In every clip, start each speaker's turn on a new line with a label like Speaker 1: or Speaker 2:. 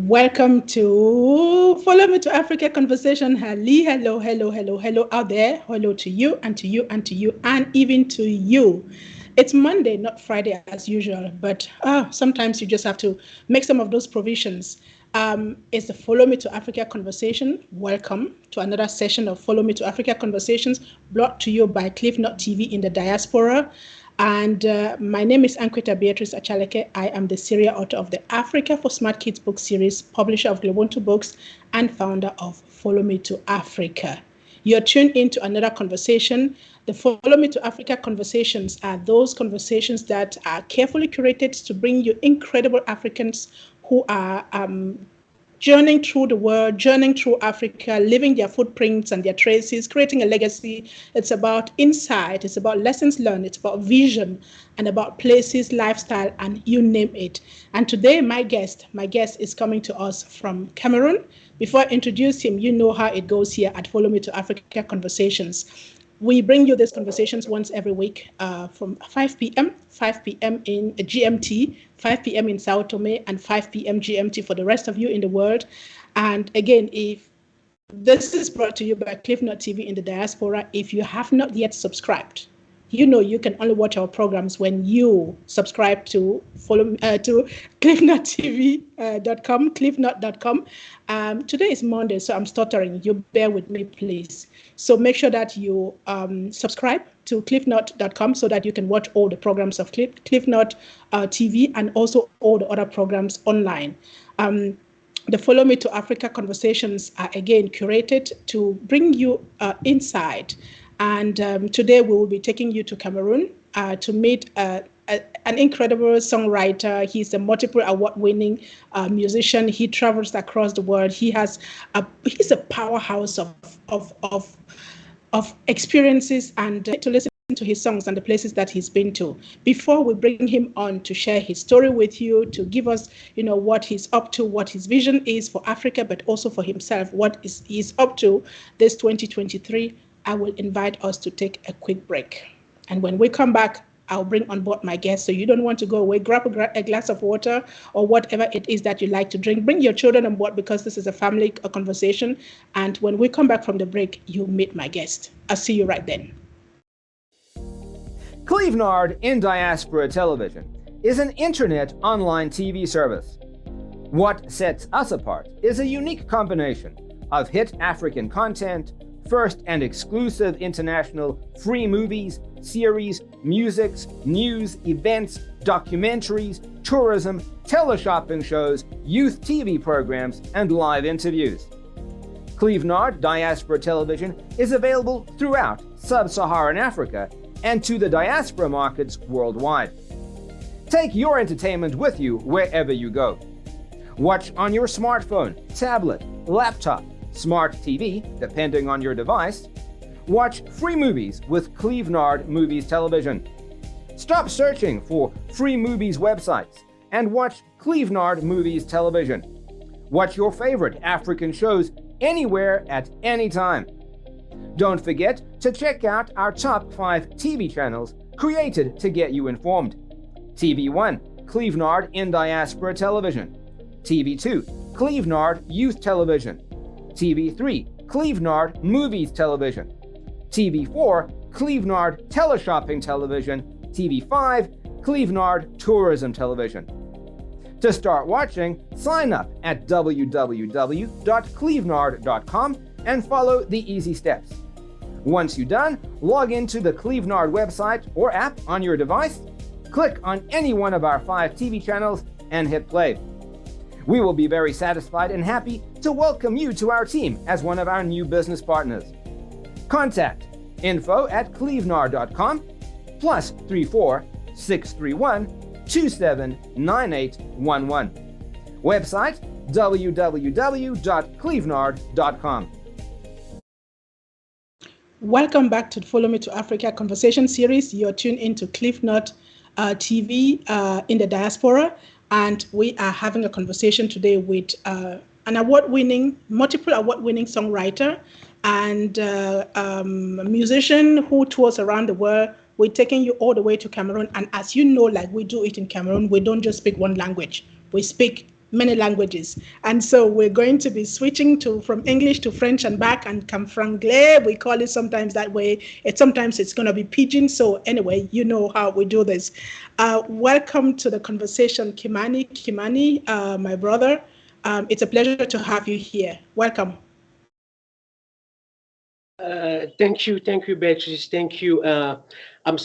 Speaker 1: Welcome to Follow Me to Africa Conversation. Hello out there. Hello to you and to you and to you and even to you. It's Monday, not Friday as usual, but sometimes you just have to make some of those provisions. It's the Follow Me to Africa Conversation. Welcome to another session of Follow Me to Africa Conversations, brought to you by CliffNote TV in the diaspora. And my name is Anquita Beatrice Achaleke. I am the serial author of the Africa for Smart Kids book series, publisher of Globonto Books, and founder of Follow Me to Africa. You're tuned into another conversation. The Follow Me to Africa conversations are those conversations that are carefully curated to bring you incredible Africans who are journeying through the world, journeying through Africa, leaving their footprints and their traces, creating a legacy. It's about insight, it's about lessons learned, it's about vision, and about places, lifestyle, and you name it. And today, my guest is coming to us from Cameroon. Before I introduce him, you know how it goes here at Follow Me to Africa Conversations. We bring you these conversations once every week from 5 p.m. in GMT, 5 p.m. in Sao Tome, and 5 p.m. GMT for the rest of you in the world. And again, if this is brought to you by CliffNote TV in the diaspora, if you have not yet subscribed, you know you can only watch our programs when you subscribe to cliffnotetv.com, cliffnote.com. Today is Monday, so I'm stuttering. You bear with me, please. So make sure that you subscribe to cliffnote.com so that you can watch all the programs of CliffNote TV and also all the other programs online. The Follow Me to Africa conversations are again curated to bring you insight. And today we will be taking you to Cameroon to meet an incredible songwriter. He's a multiple award-winning musician. He travels across the world. He's a powerhouse of experiences, and to listen to his songs and the places that he's been to. Before we bring him on to share his story with you, to give us, what he's up to, what his vision is for Africa, but also for himself, what he's up to this 2023. I will invite us to take a quick break. And when we come back, I'll bring on board my guests. So you don't want to go away, grab a glass of water or whatever it is that you like to drink. Bring your children on board because this is a family conversation. And when we come back from the break, you'll meet my guest. I'll see you right then.
Speaker 2: CliffNote in Diaspora Television is an internet online TV service. What sets us apart is a unique combination of hit African content, first and exclusive international free movies, series, musics, news, events, documentaries, tourism, teleshopping shows, youth TV programs, and live interviews. CliffNote Diaspora Television is available throughout sub-Saharan Africa and to the diaspora markets worldwide. Take your entertainment with you wherever you go. Watch on your smartphone, tablet, laptop, smart TV, depending on your device. Watch free movies with CliffNote Movies Television. Stop searching for free movies websites and watch CliffNote Movies Television. Watch your favorite African shows anywhere at any time. Don't forget to check out our top 5 TV channels created to get you informed. TV1, CliffNote in Diaspora Television. TV2, CliffNote Youth Television. TV3, CliffNote Movies Television. TV4, CliffNote Teleshopping Television. TV5, CliffNote Tourism Television. To start watching, sign up at www.cliffnote.com and follow the easy steps. Once you're done, log into the CliffNote website or app on your device, click on any one of our 5 TV channels, and hit play. We will be very satisfied and happy to welcome you to our team as one of our new business partners. Contact info@cliffnote.com +34 631 279811. Website www.cliffnote.com.
Speaker 1: Welcome back to Follow Me to Africa Conversation Series. You're tuned into CliffNote TV in the diaspora. And we are having a conversation today with an multiple award-winning songwriter and musician who tours around the world. We're taking you all the way to Cameroon. And as you know, like we do it in Cameroon, we don't just speak one language. We speak many languages. And so we're going to be switching to from English to French and back, and comme franglais, we call it sometimes that way. Sometimes it's going to be pidgin. So anyway, you know how we do this. Welcome to the conversation, Kimaany. Kimaany, my brother, it's a pleasure to have you here. Welcome.
Speaker 3: Thank you, Beatrice. Thank you. I'm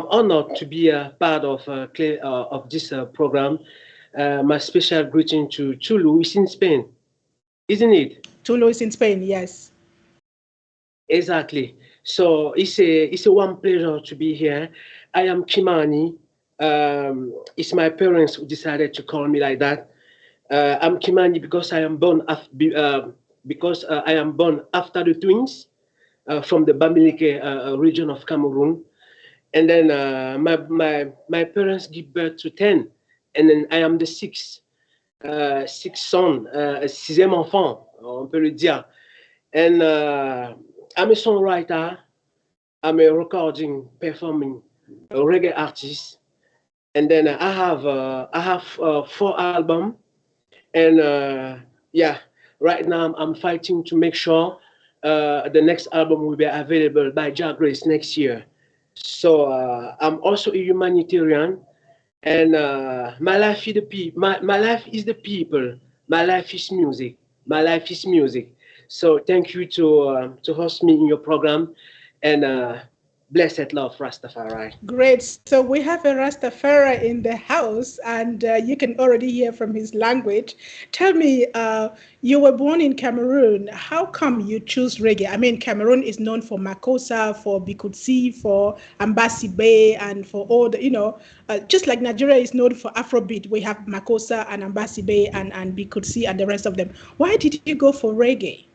Speaker 3: honored to be a part of this program. My special greeting to Chulu is in Spain, isn't it?
Speaker 1: Tulu is in Spain, yes.
Speaker 3: Exactly. So it's a one pleasure to be here. I am Kimani. It's my parents who decided to call me like that. I'm Kimani because I am born after the twins from the Bamileke region of Cameroon. And then my parents give birth to 10. And then I am the sixth son, sixième enfant, on peut le dire. And I'm a songwriter, I'm a recording, performing, a reggae artist. And then I have 4 albums. And yeah, right now I'm fighting to make sure the next album will be available by Jah Grace next year. So I'm also a humanitarian, and my life is my life is the people. My life is music. My life is music. So thank you to host me in your program, and blessed love Rastafari.
Speaker 1: Great. So we have a Rastafari in the house, and you can already hear from his language. Tell me, you were born in Cameroon. How come you choose reggae? I mean, Cameroon is known for Makossa, for Bikutsi, for Ambassi Bay, and for all the, just like Nigeria is known for Afrobeat, we have Makossa and Ambassi Bay and Bikutsi and the rest of them. Why did you go for reggae?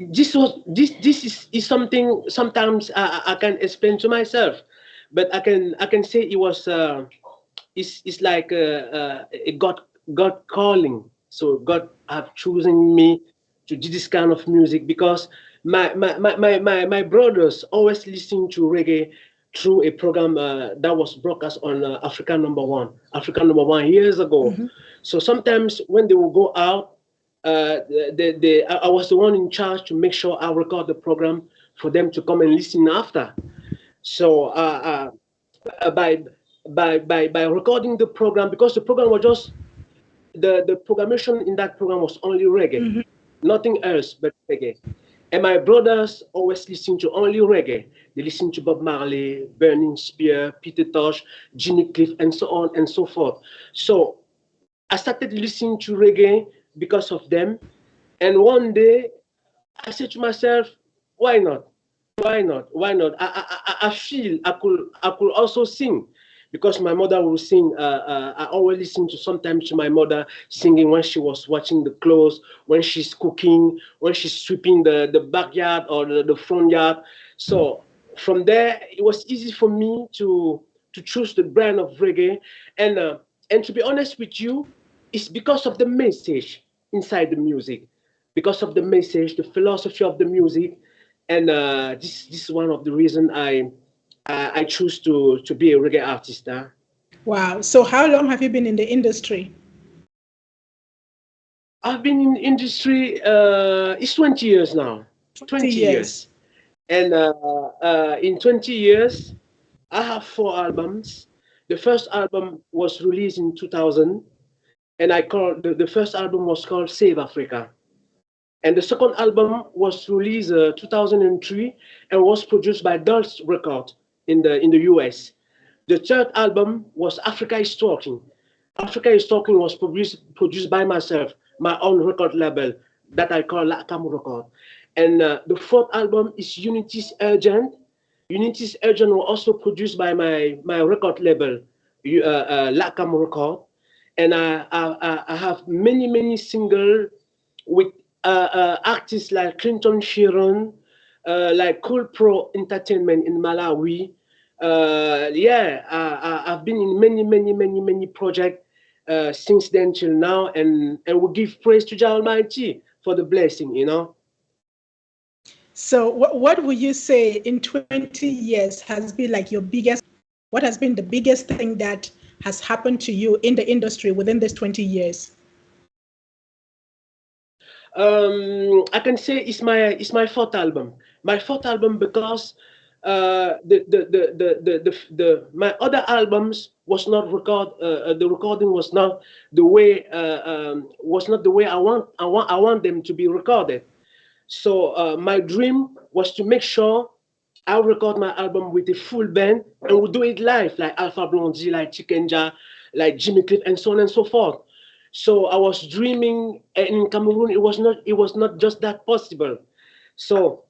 Speaker 3: This is something sometimes I can explain to myself, but I can say it was it's like a God calling. So God have chosen me to do this kind of music because my brothers always listen to reggae through a program that was broadcast on Africa number one years ago.
Speaker 1: Mm-hmm.
Speaker 3: So sometimes when they will go out, I was the one in charge to make sure I record the program for them to come and listen after. So by by recording the program, because the program was just the programmation in that program was only reggae,
Speaker 1: Mm-hmm.
Speaker 3: nothing else but reggae. And my brothers always listen to only reggae. They listen to Bob Marley, Burning Spear, Peter Tosh, Jimmy Cliff, and so on and so forth. So I started listening to reggae because of them. And one day I said to myself, why not? Why not? Why not? I feel I could also sing because my mother will sing. I always listen to sometimes to my mother singing when she was watching the clothes, when she's cooking, when she's sweeping the backyard or the front yard. So from there, it was easy for me to choose the brand of reggae. And and to be honest with you, it's because of the message inside the music, because of the message, the philosophy of the music, and this is one of the reasons I choose to be a reggae artist. Huh?
Speaker 1: Wow. So how long have you been in the industry?
Speaker 3: I've been in the industry. It's 20 years now.
Speaker 1: 20
Speaker 3: 20
Speaker 1: years.
Speaker 3: years, and in 20 years, I have 4 albums. The first album was released in 2000, and I called the first album was called Save Africa. And the second album was released 2003 and was produced by Dulce Records in the US. The third album was Africa is Talking. Africa is Talking was produced by myself, my own record label that I call Lakam Record. And the fourth album is Unity's Urgent. Unity's Urgent was also produced by my record label, Lakam Record. And I have many singles with artists like Clinton Sheeran, like Cool Pro Entertainment in Malawi. Yeah, I've been in many projects since then till now, and we give praise to Jah Almighty for the blessing, you know.
Speaker 1: So what would you say in 20 years has been like your biggest, what has been the biggest thing that has happened to you in the industry within this 20 years?
Speaker 3: I can say it's my fourth album. My fourth album because my other albums was not the recording was not the way I want them to be recorded. So my dream was to make sure I record my album with a full band and we do it live, like Alpha Blondie, like Chikenja, like Jimmy Cliff, and so on and so forth. So I was dreaming, and in Cameroon, it was not just that possible. So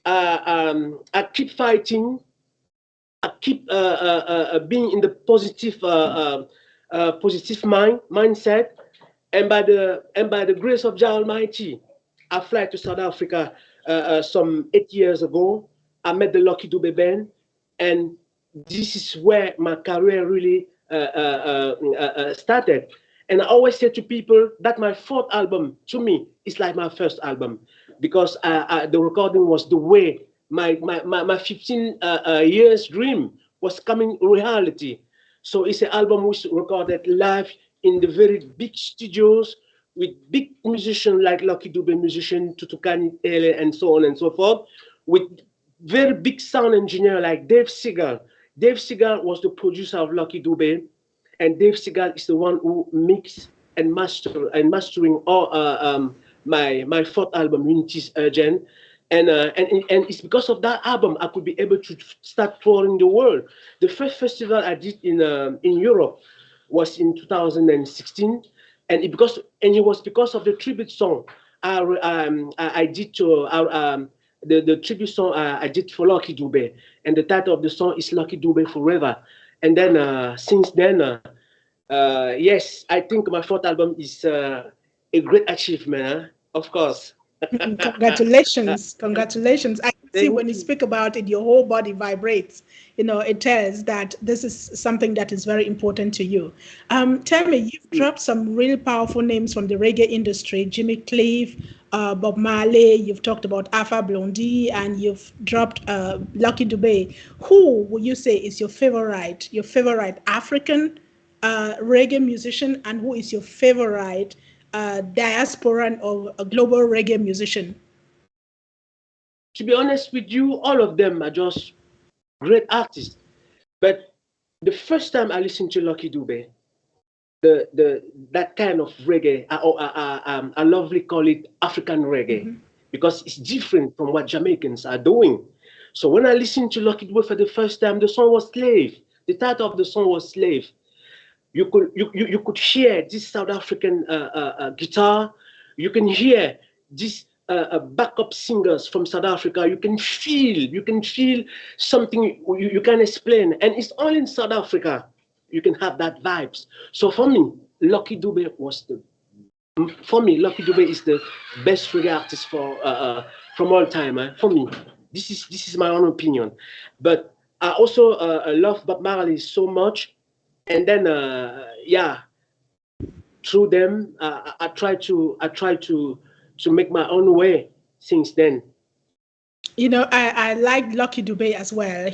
Speaker 3: I keep fighting. I keep being in the positive mindset, and by the grace of Jah Almighty, I fly to South Africa some 8 years ago. I met the Lucky Dube band, and this is where my career really started. And I always say to people that my fourth album to me is like my first album because the recording was the way my 15 years dream was coming reality. So it's an album which recorded live in the very big studios with big musicians like Lucky Dube musician, Tutukani Ele, and so on and so forth, with very big sound engineer like Dave Segal. Dave Segal was the producer of Lucky Dube, and Dave Segal is the one who mixed and mastering all my fourth album, Unity's Urgent. And it's because of that album I could be able to start touring the world. The first festival I did in Europe was in 2016, and it was because of the tribute song I did to the tribute song I did for Lucky Dube, and the title of the song is Lucky Dube Forever. And then since then, yes, I think my fourth album is a great achievement, huh? Of course.
Speaker 1: Congratulations, congratulations. I can see
Speaker 3: Thank
Speaker 1: when you
Speaker 3: you.
Speaker 1: speak about it, your whole body vibrates. It tells that this is something that is very important to you. Tell me, you've dropped some really powerful names from the reggae industry: Jimmy Cliff, Bob Marley. You've talked about Alpha Blondie, and you've dropped Lucky Dube. Who would you say is your favorite African reggae musician, and who is your favorite diasporan or a global reggae musician?
Speaker 3: To be honest with you, all of them are just great artists. But the first time I listened to Lucky Dube, the that kind of reggae, I lovely call it African reggae because it's different from what Jamaicans are doing. So when I listened to Lucky Dube for the first time, the song was Slave. The title of the song was Slave. You could hear this South African guitar. You can hear these backup singers from South Africa. You can feel something you can explain, and it's all in South Africa. You can have that vibes. So for me, Lucky Dube is the best reggae artist from all time. For me, this is my own opinion, but I also love Bob Marley so much, and then yeah, through them, I try to make my own way since then.
Speaker 1: I like Lucky Dube as well. I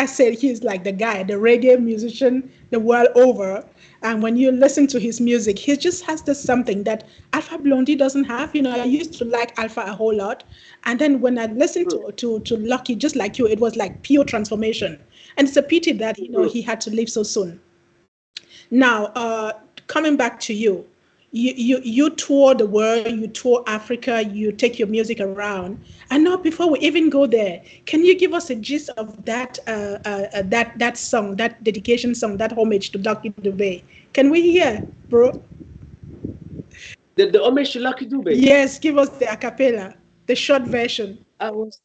Speaker 1: said he's like the guy, the reggae musician the world over. And when you listen to his music, he just has this something that Alpha Blondie doesn't have. I used to like Alpha a whole lot. And then when I listened to Lucky, just like you, it was like pure transformation. And it's a pity that,
Speaker 3: Mhm.
Speaker 1: he had to leave so soon. Now, coming back to you, you tour the world, you tour Africa, you take your music around. And now, before we even go there, can you give us a gist of that song, that dedication song, that homage to Lucky Dube? Can we hear, bro?
Speaker 3: The homage to Lucky Dube.
Speaker 1: Yes, give us the a cappella, the short version.
Speaker 3: I was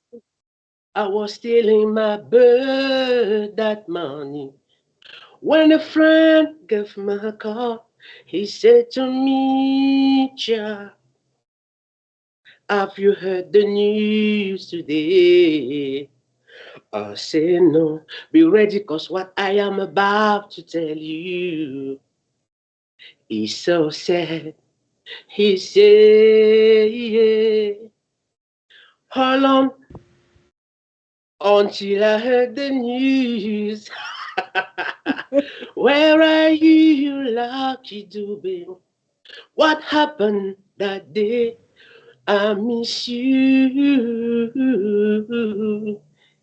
Speaker 3: I was stealing my bird that morning when a friend gave me a call. He said to me, "Child, have you heard the news today?" I say no, be ready, cause what I am about to tell you is so sad. He said, how long until I heard the news? Where are you, Lucky Dube? What happened that day? I miss you.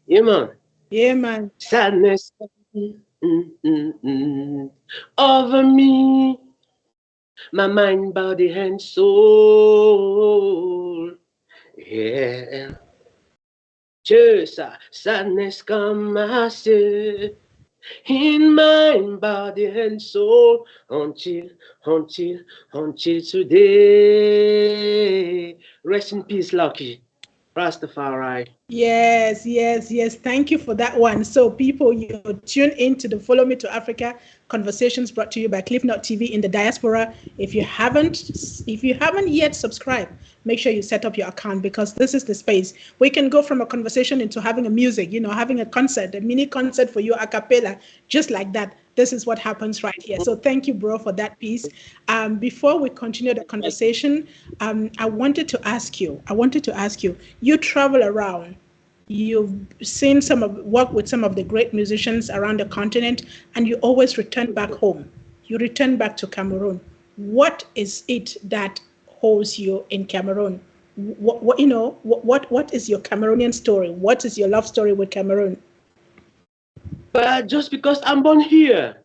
Speaker 3: Yeah, man.
Speaker 1: Yeah, man.
Speaker 3: Sadness mm, over me, my mind, body, and soul. Yeah, just sadness come, I say, in mind, body, and soul until, until today. Rest in peace, Lucky. Rastafari.
Speaker 1: Yes, yes, yes. Thank you for that one. So, people, you tune in to the Follow Me to Africa conversations brought to you by CliffNote TV in the diaspora. If you haven't yet subscribed, make sure you set up your account because this is the space we can go from a conversation into having a music. Having a concert, a mini concert for you a cappella, just like that. This is what happens right here. So, thank you, bro, for that piece. Before we continue the conversation, I wanted to ask you. You travel around. You've seen work with some of the great musicians around the continent, and you always return back home. You return back to Cameroon. What is it that holds you in Cameroon? What is your Cameroonian story? What is your love story with Cameroon?
Speaker 3: But just because I'm born here,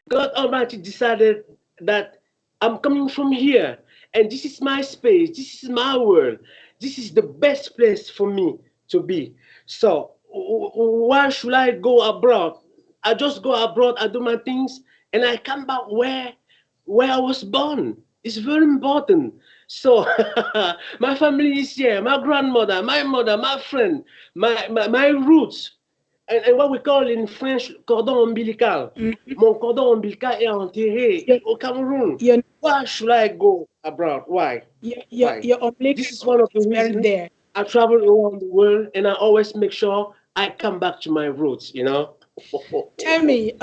Speaker 3: God Almighty decided that I'm coming from here, and this is my space, this is my world, this is the best place for me to be. So, why should I go abroad? I just go abroad, I do my things, and I come back where I was born. It's very important. So, my family is here, my grandmother, my mother, my friend, my roots and what we call in French cordon ombilical.
Speaker 1: Mm.
Speaker 3: Mon cordon ombilical est enterré
Speaker 1: Your
Speaker 3: au Cameroon.
Speaker 1: your
Speaker 3: Why should I go abroad? Why?
Speaker 1: your your,
Speaker 3: Why?
Speaker 1: your umbilical
Speaker 3: This is one
Speaker 1: cord
Speaker 3: of the
Speaker 1: is buried
Speaker 3: reasons
Speaker 1: there.
Speaker 3: I travel around the world and I always make sure I come back to my roots, you know?
Speaker 1: Tell me,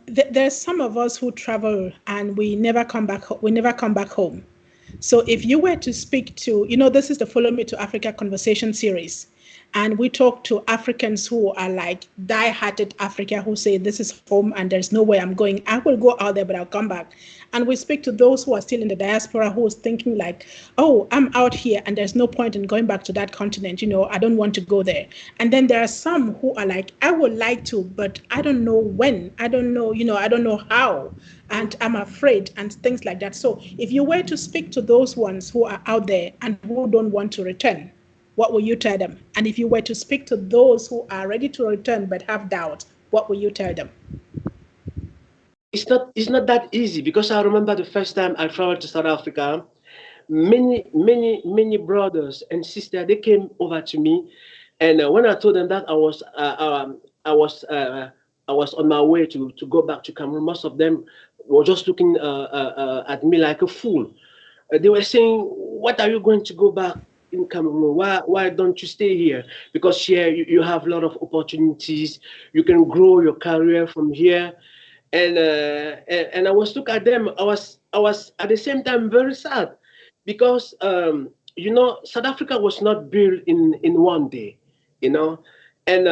Speaker 1: there's some of us who travel and we never come back. We never come back home. So if you were to speak to, this is the Follow Me to Africa conversation series, and we talk to Africans who are like die-hearted Africa who say this is home and there's nowhere I'm going. I will go out there, but I'll come back. And we speak to those who are still in the diaspora who is thinking like, oh, I'm out here and there's no point in going back to that continent. I don't want to go there. And then there are some who are like, I would like to, but I don't know when. I don't know, I don't know how. And I'm afraid and things like that. So if you were to speak to those ones who are out there and who don't want to return, what will you tell them? And if you were to speak to those who are ready to return but have doubt, what will you tell them?
Speaker 3: It's not that easy because I remember the first time I traveled to South Africa, many brothers and sisters they came over to me, and when I told them that I was I was on my way to go back to Cameroon, most of them were just looking at me like a fool. They were saying, "What are you going to go back in Cameroon? Why don't you stay here? Because here you have a lot of opportunities. You can grow your career from here." And I was look at them. I was at the same time very sad because South Africa was not built in one day, you know, and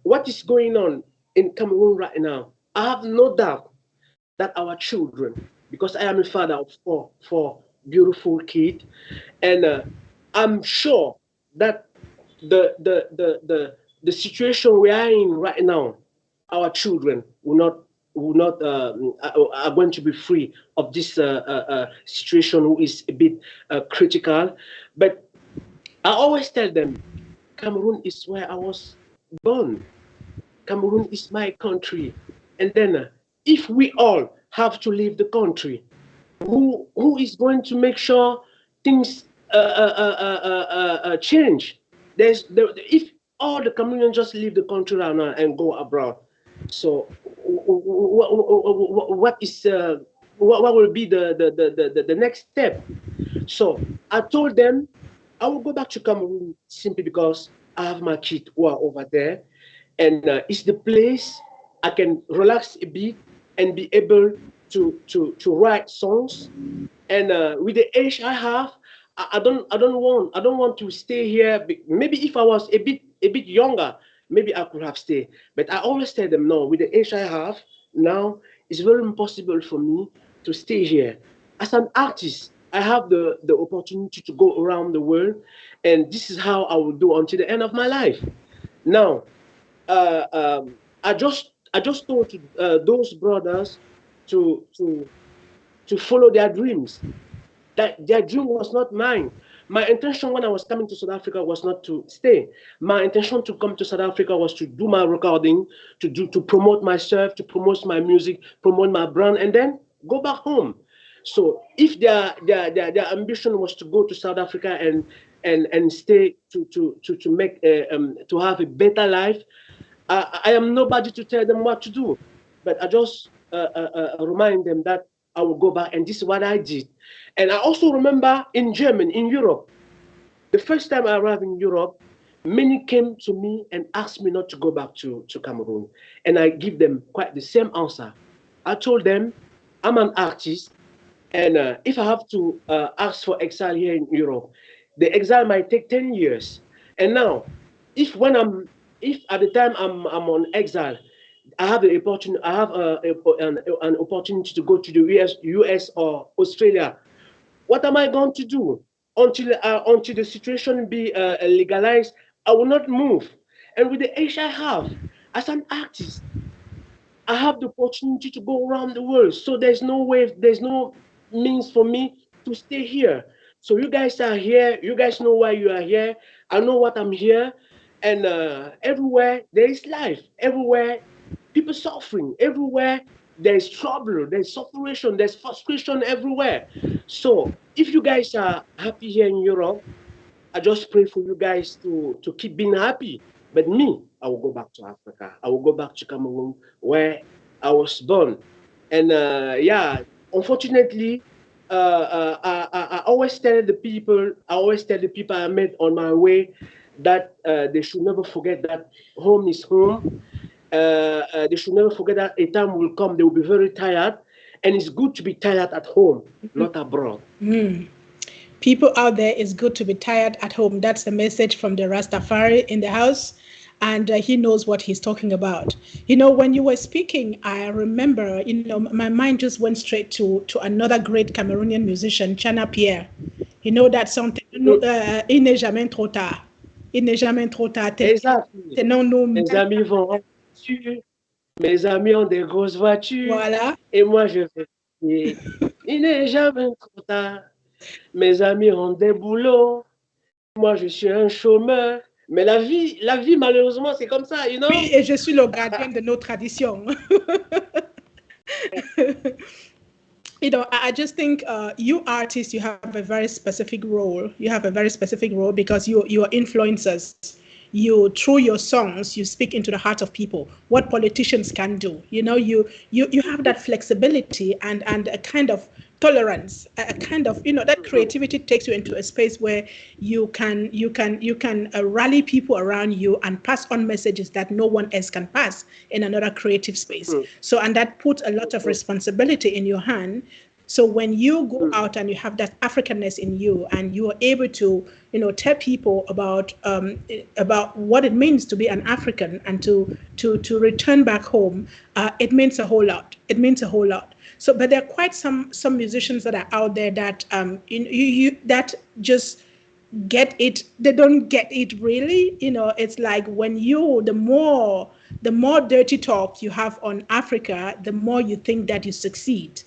Speaker 3: what is going on in Cameroon right now? I have no doubt that our children, because I am a father of four beautiful kids, and I'm sure that the situation we are in right now, our children are going to be free of this situation, who is a bit critical. But I always tell them, Cameroon is where I was born. Cameroon is my country. And then, if we all have to leave the country, who is going to make sure things change? If all the Cameroonians just leave the country right now and go abroad, so what will be the next step? So I told them I will go back to Cameroon simply because I have my kids who are over there, and it's the place I can relax a bit and be able to write songs. And with the age I have, I don't want to stay here. Maybe if I was a bit younger, maybe I could have stayed. But I always tell them no. With the age I have now, it's very impossible for me to stay here. As an artist, I have the opportunity to go around the world, and this is how I will do until the end of my life. Now, I just told those brothers to to to follow their dreams. That their dream was not mine. My intention when I was coming to South Africa was not to stay. My intention to come to South Africa was to do my recording, to promote myself, to promote my music, promote my brand, and then go back home. So if their ambition was to go to South Africa and stay to make to have a better life, I am nobody to tell them what to do. But I just remind them that I will go back, and this is what I did. And I also remember in Germany, in Europe, the first time I arrived in Europe, many came to me and asked me not to go back to Cameroon. And I give them quite the same answer. I told them, I'm an artist, and if I have to ask for exile here in Europe, the exile might take 10 years. And now, if when I'm, if at the time I'm on exile, I have the opportunity, I have an opportunity to go to the US or Australia, what am I going to do until the situation be legalized? I will not move. And with the age I have as an artist, I have the opportunity to go around the world. So there's no way, there's no means for me to stay here. So you guys are here. You guys know why you are here. I know what I'm here. And everywhere there is life. Everywhere people suffering. Everywhere there's trouble. There's separation. There's frustration everywhere. So if you guys are happy here in Europe, I just pray for you guys to keep being happy. But me, I will go back to Africa. I will go back to Cameroon where I was born. And yeah, unfortunately, I always tell the people, I met on my way that they should never forget that home is home. They should never forget that a time will come, they will be very tired. And it's good to be tired at home, not abroad.
Speaker 1: People out there, it's good to be tired at home. That's the message from the Rastafari in the house. And he knows what he's talking about. You know, when you were speaking, I remember, you know, my mind just went straight to another great Cameroonian musician, Chana Pierre. You know that song, Il n'est jamais trop tard. Il n'est jamais trop tard.
Speaker 3: Exactly. Mes amis vont en voiture, mes amis ont des grosses voitures,
Speaker 1: Voilà.
Speaker 3: et moi je fais pied. Il n'est jamais trop tard. Mes amis ont des boulots, moi je suis un chômeur. Mais la vie malheureusement, c'est comme ça, you know?
Speaker 1: Oui, et je suis le gardien de nos traditions. You know, I just think you artists, you have a very specific role. You have a very specific role because you are influencers. You, through your songs, you speak into the heart of people. What politicians can do, you know, you have that flexibility and a kind of tolerance, a kind of, you know, that creativity takes you into a space where you can rally people around you and pass on messages that no one else can pass in another creative space. So, and that puts a lot of responsibility in your hand. So when you go out and you have that Africanness in you, and you are able to, you know, tell people about what it means to be an African and to return back home, it means a whole lot. It means a whole lot. So, but there are quite some musicians that are out there that you that just get it. They don't get it really. You know, it's like when the more dirty talk you have on Africa, the more you think that you succeed.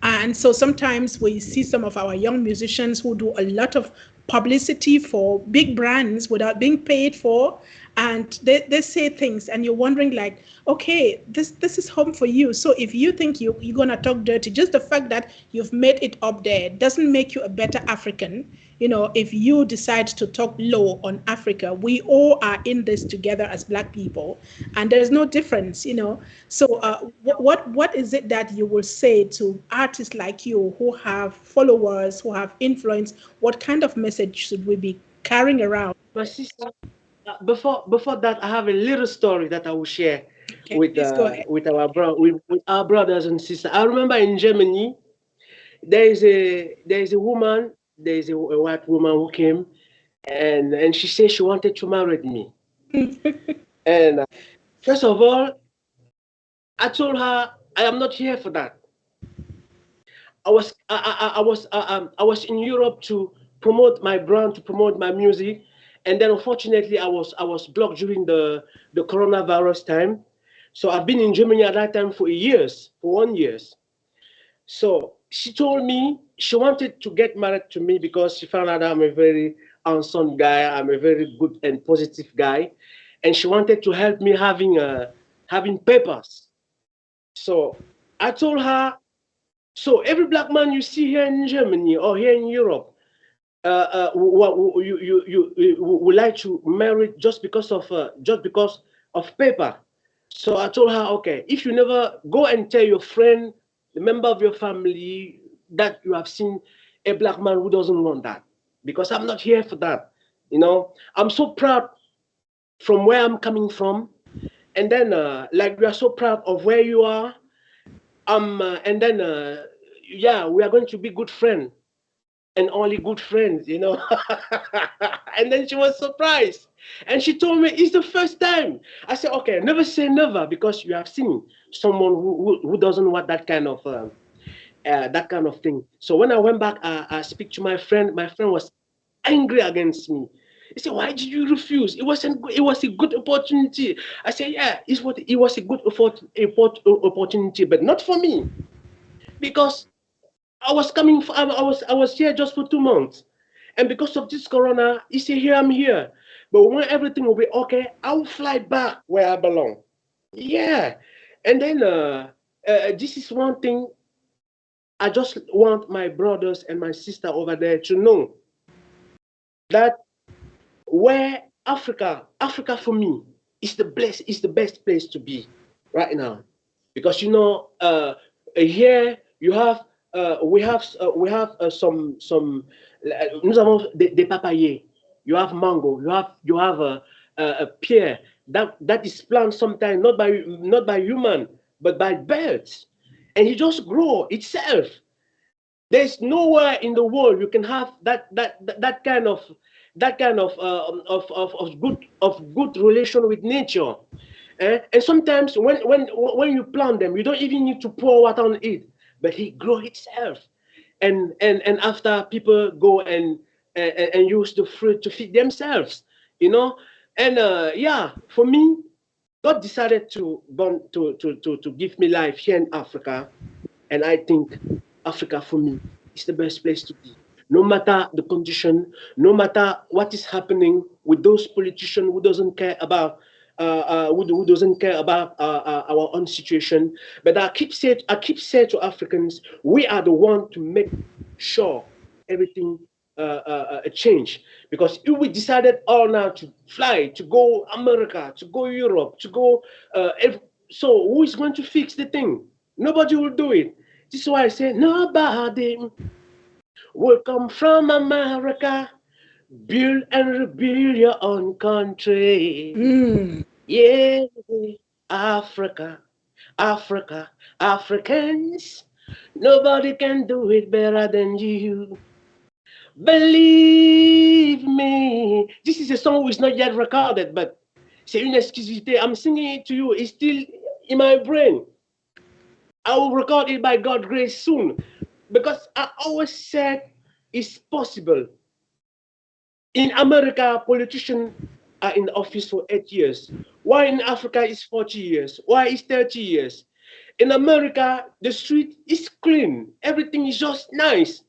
Speaker 1: And so sometimes we see some of our young musicians who do a lot of publicity for big brands without being paid for. And they say things and you're wondering like, okay, this is home for you. So if you think you're going to talk dirty, just the fact that you've made it up there doesn't make you a better African. You know, if you decide to talk low on Africa, we all are in this together as Black people, and there's no difference, you know. So what is it that you will say to artists like you who have followers, who have influence? What kind of message should we be carrying around?
Speaker 3: My sister, before that, I have a little story that I will share
Speaker 1: Okay, please go ahead.
Speaker 3: with our brothers and sisters. I remember in Germany, there is a woman, there is a white woman who came, and she said she wanted to marry me. And first of all, I told her I am not here for that. I was in Europe to promote my brand, to promote my music, and then unfortunately I was blocked during the coronavirus time. So I've been in Germany at that time for years, for 1 year. So she told me she wanted to get married to me because she found out I'm a very handsome guy, I'm a very good and positive guy, and she wanted to help me having papers. So I told her, so every black man you see here in Germany or here in Europe, you would like to marry just because of paper. So I told her, okay, if you never go and tell your friend, the member of your family, that you have seen a black man who doesn't want that, because I'm not here for that. I'm so proud from where I'm coming from, and then like we are so proud of where you are. And then yeah, we are going to be good friends and only good friends. And then she was surprised. And she told me it's the first time. I said, okay, never say never, because you have seen someone who doesn't want that kind of thing. So when I went back, I speak to my friend. My friend was angry against me. He said, "Why did you refuse? It was a good opportunity." I said, "Yeah, it was a good opportunity, but not for me, because I was here just for 2 months, and because of this corona, he said, here I'm here. But when everything will be okay, I'll fly back where I belong." Yeah, and then this is one thing I just want my brothers and my sister over there to know, that where Africa for me is the best place to be right now, because here you have we have nous avons des papayers, you have mango, you have a pear that is planted sometimes not by human but by birds, and it just grow itself. There's nowhere in the world you can have that kind of good relation with nature. And sometimes when you plant them, you don't even need to pour water on it, but it grow itself. And after people go and use the fruit to feed themselves, you know. And yeah, for me, God decided to give me life here in Africa, and I think Africa for me is the best place to be. No matter the condition, no matter what is happening with those politicians who doesn't care about who doesn't care about our own situation. But I keep saying to Africans, we are the one to make sure everything change. Because if we decided all now to fly, to go America, to go Europe, to go, so who is going to fix the thing? Nobody will do it. This is why I say nobody will come from America, build and rebuild your own country. Yeah, Africa, Africa, Africans. Nobody can do it better than you. Believe me. This is a song which is not yet recorded, but c'est une exclusivité. I'm singing it to you. It's still in my brain. I will record it by God's grace soon, because I always said it's possible. In America, politicians are in office for 8 years. Why in Africa is 40 years? Why is 30 years? In America, the street is clean. Everything is just nice.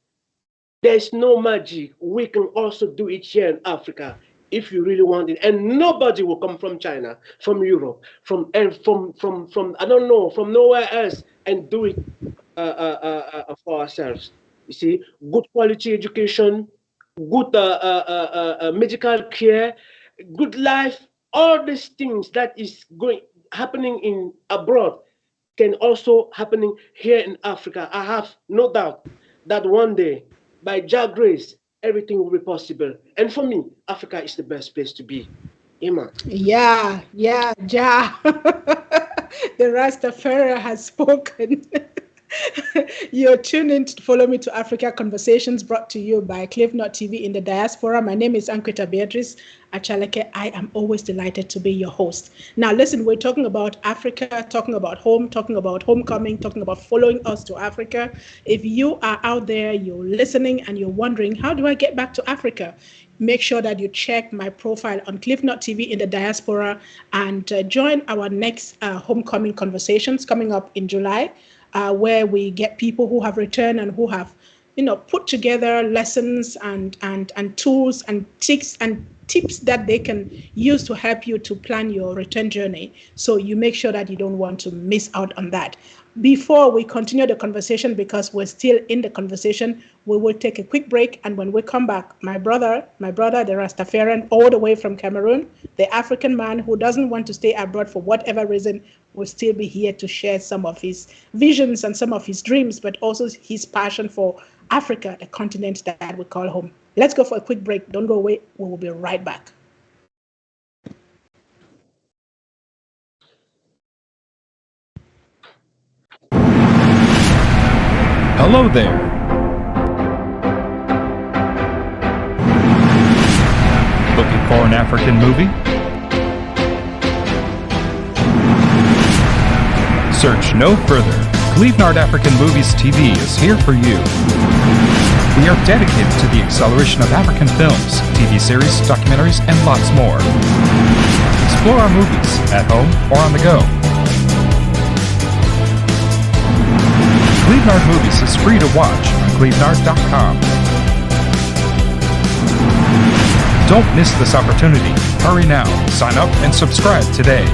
Speaker 3: There's no magic. We can also do it here in Africa if you really want it. And nobody will come from China, from Europe, from I don't know, from nowhere else and do it for ourselves. You see, good quality education, good medical care, good life, all these things that is going happening in abroad can also happening here in Africa. I have no doubt that one day, by Jah grace, everything will be possible. And for me, Africa is the best place to be. Amen.
Speaker 1: Yeah, yeah, Ja. The Rastafari has spoken. You're tuned in to Follow Me to Africa Conversations brought to you by Cliff Not TV in the diaspora. My name is Anquita Beatrice Achaleke. I am always delighted to be your host. Now, listen, we're talking about Africa, talking about home, talking about homecoming, talking about following us to Africa. If you are out there, you're listening, and you're wondering, how do I get back to Africa? Make sure that you check my profile on Cliff Not TV in the diaspora and join our next homecoming conversations coming up in July, where we get people who have returned and who have, put together lessons and tools and tricks and tips that they can use to help you to plan your return journey. So you make sure that you don't want to miss out on that. Before we continue the conversation, because we're still in the conversation, we will take a quick break. And when we come back, my brother, the Rastafarian, all the way from Cameroon, the African man who doesn't want to stay abroad for whatever reason, will still be here to share some of his visions and some of his dreams, but also his passion for Africa, the continent that we call home. Let's go for a quick break. Don't go away. We will be right back.
Speaker 4: Hello there. Looking for an African movie? Search no further. Clevenard African Movies TV is here for you. We are dedicated to the acceleration of African films, TV series, documentaries, and lots more. Explore our movies at home or on the go. Clevenard Movies is free to watch on clevenard.com. Don't miss this opportunity. Hurry now. Sign up and subscribe today.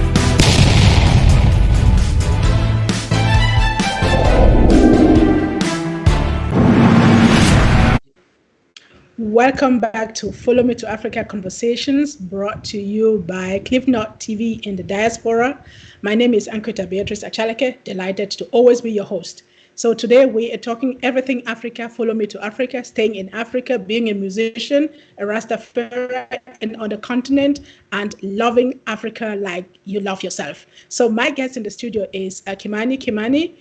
Speaker 1: Welcome back to Follow Me to Africa Conversations, brought to you by Cliffnot TV in the diaspora. My name is Anquita Beatrice Achaleke, delighted to always be your host. So today we are talking everything Africa, Follow Me to Africa, staying in Africa, being a musician, a Rastafari and on the continent, and loving Africa like you love yourself. So my guest in the studio is Kimaany. Kimaany,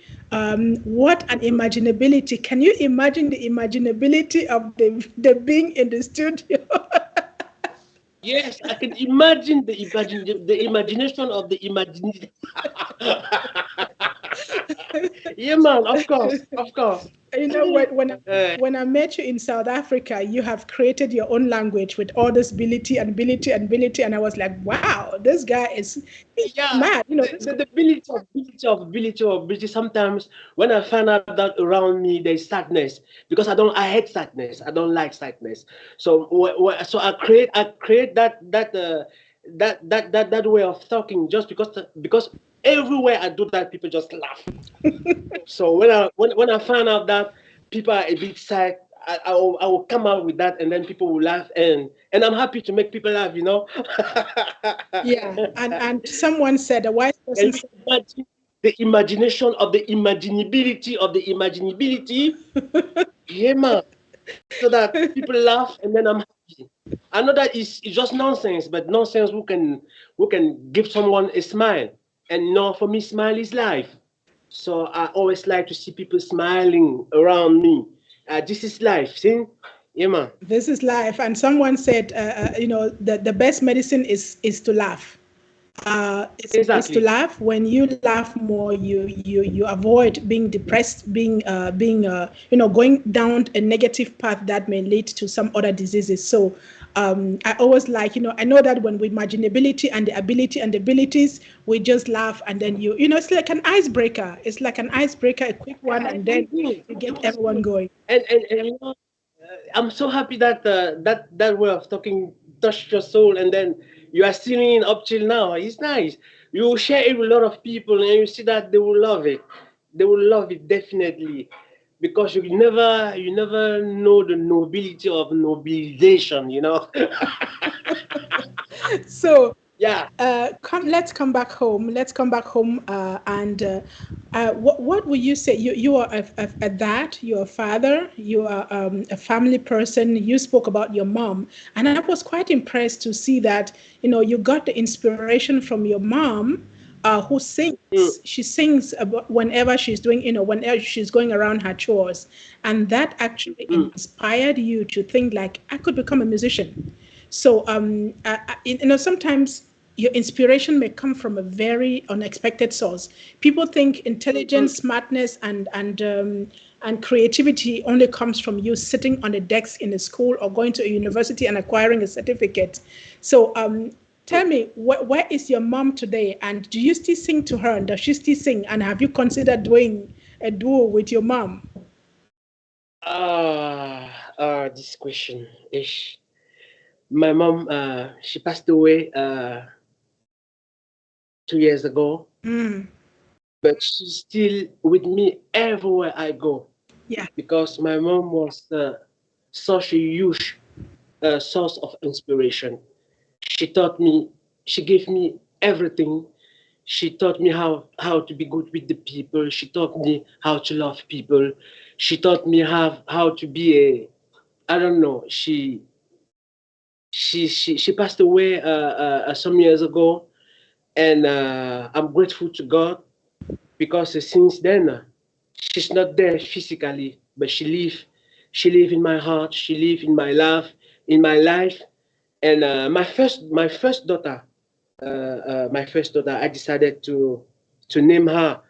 Speaker 1: what an imaginability. Can you imagine the imaginability of the being in the studio?
Speaker 3: Yes, I can imagine the imagination of the imagination. Yeah, man, of course, of course.
Speaker 1: You know, when I met you in South Africa, you have created your own language with all this ability, and I was like, wow, this guy is mad. You know,
Speaker 3: the ability. Sometimes when I find out that around me there's sadness, because I hate sadness. I don't like sadness. So so I create that way of talking, just because everywhere I do that, people just laugh. So when I find out that people are a bit sad, I will come out with that, and then people will laugh, and I'm happy to make people laugh.
Speaker 1: Yeah, and someone said, a wise person said,
Speaker 3: imagine the imagination of the imaginability of the imaginability. Yeah, man. So that people laugh, and then I'm happy. I know that it's just nonsense, but nonsense who can give someone a smile, and for me, smile is life. So I always like to see people smiling around me. This is life. See? Yeah, man.
Speaker 1: this is life. And someone said, the best medicine is to laugh. Is to
Speaker 3: Exactly.
Speaker 1: laugh. When you laugh more, you avoid being depressed, going down a negative path that may lead to some other diseases. So I always like, I know that when we imaginability and the ability and the abilities, we just laugh, and then it's like an icebreaker. It's like an icebreaker, a quick one, and then you get everyone going.
Speaker 3: And I'm so happy that that way of talking touched your soul, and then you are still in up till now. It's nice. You share it with a lot of people, and you see that they will love it. They will love it definitely, because you never know the nobility of nobilization.
Speaker 1: So
Speaker 3: Yeah.
Speaker 1: let's come back home. Let's come back home. And what would you say? You are a dad. You're a father. You are a family person. You spoke about your mom, and I was quite impressed to see that you got the inspiration from your mom. who sings. She sings about whenever she's doing, whenever she's going around her chores, and that actually inspired you to think like I could become a musician. So, sometimes your inspiration may come from a very unexpected source. People think intelligence, smartness, and creativity only comes from you sitting on a desk in a school or going to a university and acquiring a certificate. So, tell me, where is your mom today? And do you still sing to her? And does she still sing? And have you considered doing a duo with your mom?
Speaker 3: This question is my mom. She passed away 2 years ago,
Speaker 1: Mm,
Speaker 3: but she's still with me everywhere I go
Speaker 1: yeah.
Speaker 3: because my mom was such a huge source of inspiration. She taught me, she gave me everything. She taught me how to be good with the people. She taught me how to love people. She taught me how to be a, I don't know. She passed away some years ago, and I'm grateful to God because since then she's not there physically, but she live in my heart. She live in my life. And my first daughter, I decided to name her.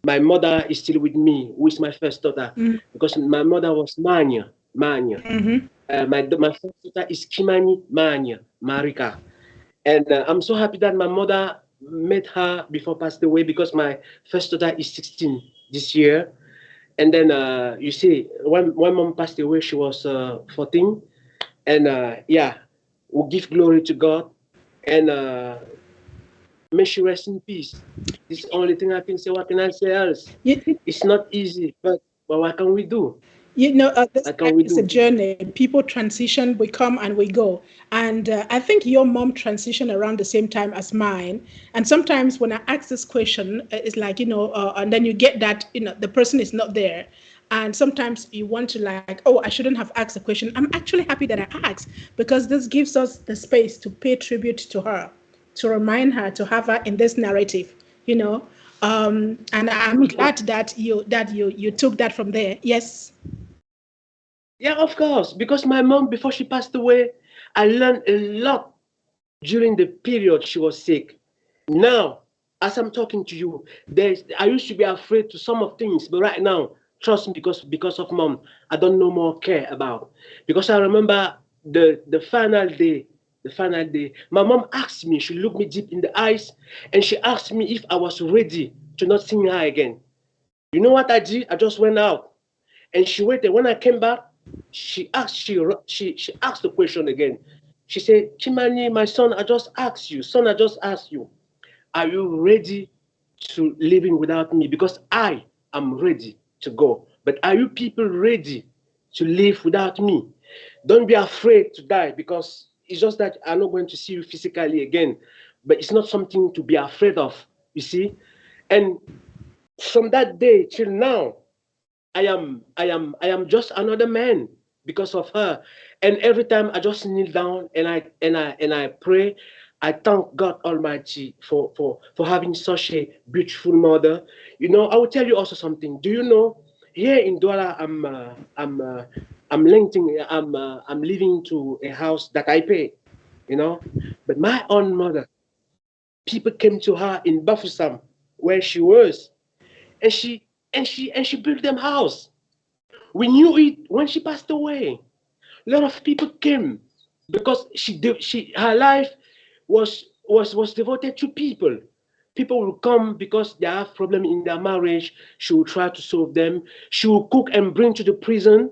Speaker 3: My mother is still with me, with my first daughter,
Speaker 1: Mm,
Speaker 3: because my mother was Manya. Manya.
Speaker 1: mm-hmm.
Speaker 3: My first daughter is Kimaany Manya Marika, and I'm so happy that my mother met her before passed away because my first daughter is 16 this year. And then you see, when mom passed away, she was 14, and yeah, we give glory to God, and may she rest in peace. This is the only thing I can say. What can I say else?
Speaker 1: You,
Speaker 3: It's not easy, but what can we do?
Speaker 1: this
Speaker 3: What can
Speaker 1: life
Speaker 3: we
Speaker 1: is a
Speaker 3: do?
Speaker 1: journey. People transition, we come and we go. And I think your mom transitioned around the same time as mine. And sometimes when I ask this question, it's like, and then you get that, the person is not there. And sometimes you want to like, oh, I shouldn't have asked the question. I'm actually happy that I asked because this gives us the space to pay tribute to her, to remind her, to have her in this narrative, you know. And I'm glad that you took that from there. Yes.
Speaker 3: Yeah, of course. Because my mom, before she passed away, I learned a lot during the period she was sick. Now, as I'm talking to you, I used to be afraid to some of things, but right now, trust me, because of mom, I don't no more care about. Because I remember the final day, my mom asked me, she looked me deep in the eyes, and she asked me if I was ready to not see her again. You know what I did? I just went out. And she waited. When I came back, she asked the question again. She said, Kimaany, my son, I just asked you, son, I just asked you, are you ready to living without me? Because I am ready to go. But are you people ready to live without me? Don't be afraid to die because it's just that I'm not going to see you physically again. But it's not something to be afraid of, you see? And from that day till now, I am just another man because of her. And every time I just kneel down and I pray, I thank God Almighty for having such a beautiful mother. I will tell you also something. Do you know here in Douala I'm living to a house that I pay, but my own mother, people came to her in Bafusam where she was, and she built them house. We knew it when she passed away. A lot of people came because her life was devoted to people. People will come because they have problem in their marriage. She will try to solve them. She will cook and bring to the prison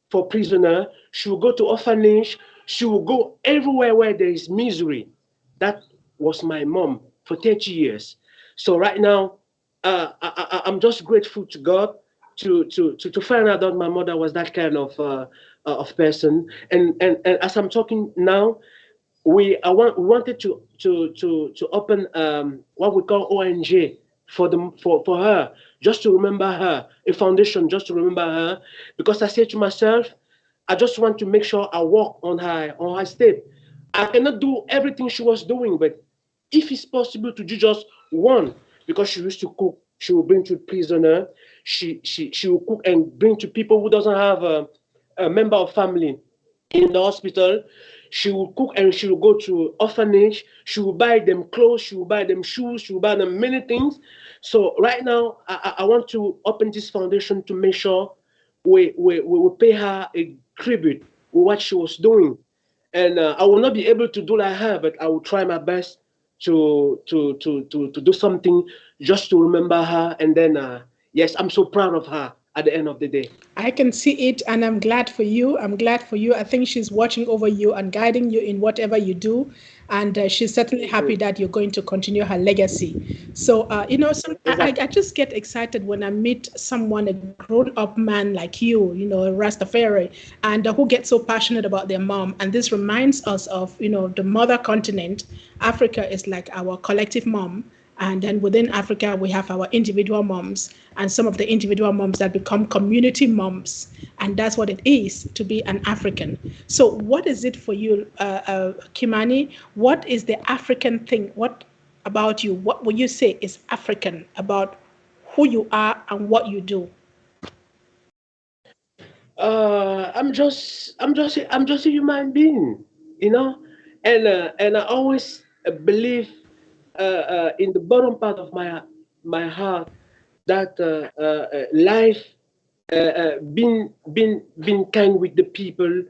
Speaker 3: for prisoner. She will go to orphanage. She will go everywhere where there is misery. That was my mom for 30 years. So right now, I'm just grateful to God to find out that my mother was that kind of person. And as I'm talking now, we wanted to open what we call ONG for her, just to remember her, a foundation just to remember her. Because I said to myself, I just want to make sure I walk on her step. I cannot do everything she was doing, but if it's possible to do just one, because she used to cook. She will bring to prisoner. She will cook and bring to people who doesn't have a member of family in the hospital. She will cook and she will go to orphanage. She will buy them clothes. She will buy them shoes. She will buy them many things. So right now, I want to open this foundation to make sure we pay her a tribute with what she was doing. And I will not be able to do like her, but I will try my best to do something just to remember her. And then, yes, I'm so proud of her at the end of the day.
Speaker 1: I can see it, and I'm glad for you. I'm glad for you. I think she's watching over you and guiding you in whatever you do. And she's certainly happy
Speaker 3: Mm,
Speaker 1: that you're going to continue her legacy. So, I
Speaker 3: exactly.
Speaker 1: just get excited when I meet someone, a grown up man like you know, a Rastafari, and who gets so passionate about their mom. And this reminds us of, the mother continent. Africa is like our collective mom. And then within Africa, we have our individual moms and some of the individual moms that become community moms. And that's what it is to be an African. So, what is it for you, Kimaany? What is the African thing? What about you? What would you say is African about who you are and what you do?
Speaker 3: I'm just a human being, you know, and I always believe in the bottom part of my heart that life, being kind with the people,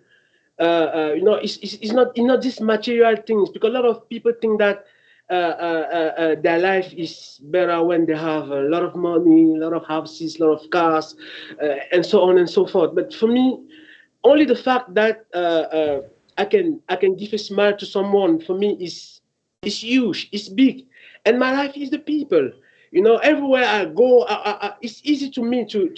Speaker 3: it's not just material things, because a lot of people think that their life is better when they have a lot of money, a lot of houses, a lot of cars, and so on and so forth. But for me, only the fact that I can give a smile to someone, for me, is huge, it's big, and my life is the people. Everywhere I go, it's easy to me to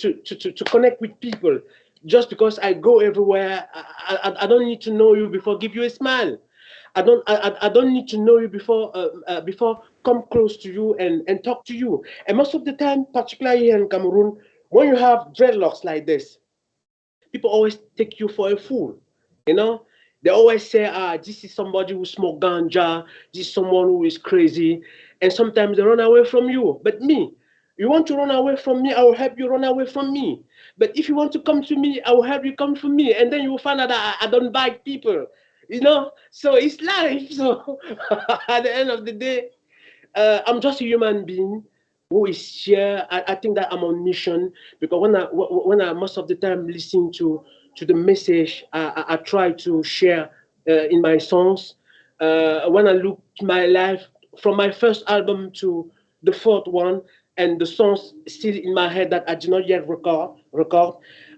Speaker 3: connect with people, just because I go everywhere. I don't need to know you before give you a smile. I don't need to know you before come close to you and talk to you. And most of the time, particularly here in Cameroon, when you have dreadlocks like this, people always take you for a fool. You know, they always say, this is somebody who smoke ganja, this is someone who is crazy, and sometimes they run away from you. But me, you want to run away from me, I will help you run away from me. But if you want to come to me, I will help you come to me, and then you will find out that I don't bite people. So it's life. So at the end of the day, I'm just a human being who is here. I think that I'm on mission, because when I most of the time listen to the message I try to share in my songs. When I look to my life from my first album to the fourth one, and the songs still in my head that I did not yet record.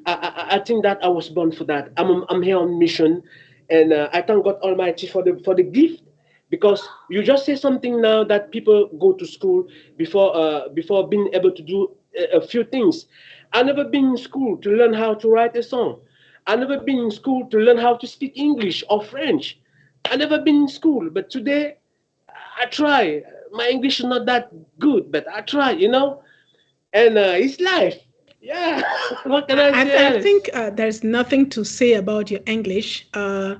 Speaker 3: I think that I was born for that. I'm here on mission, and I thank God Almighty for the gift, because you just say something now that people go to school before being able to do a few things. I never been in school to learn how to write a song. I never been in school to learn how to speak English or French. I never been in school, but today I try. My English is not that good, but I try, and it's life. Yeah, what can I
Speaker 1: I
Speaker 3: say else?
Speaker 1: think there's nothing to say about your English and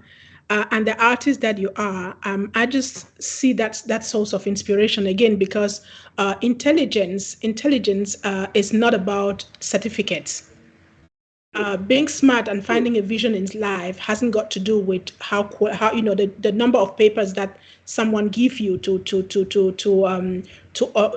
Speaker 1: the artist that you are. I just see that source of inspiration again, because intelligence is not about certificates. Being smart and
Speaker 3: Mm,
Speaker 1: finding a vision in life hasn't got to do with how the number of papers that someone give you to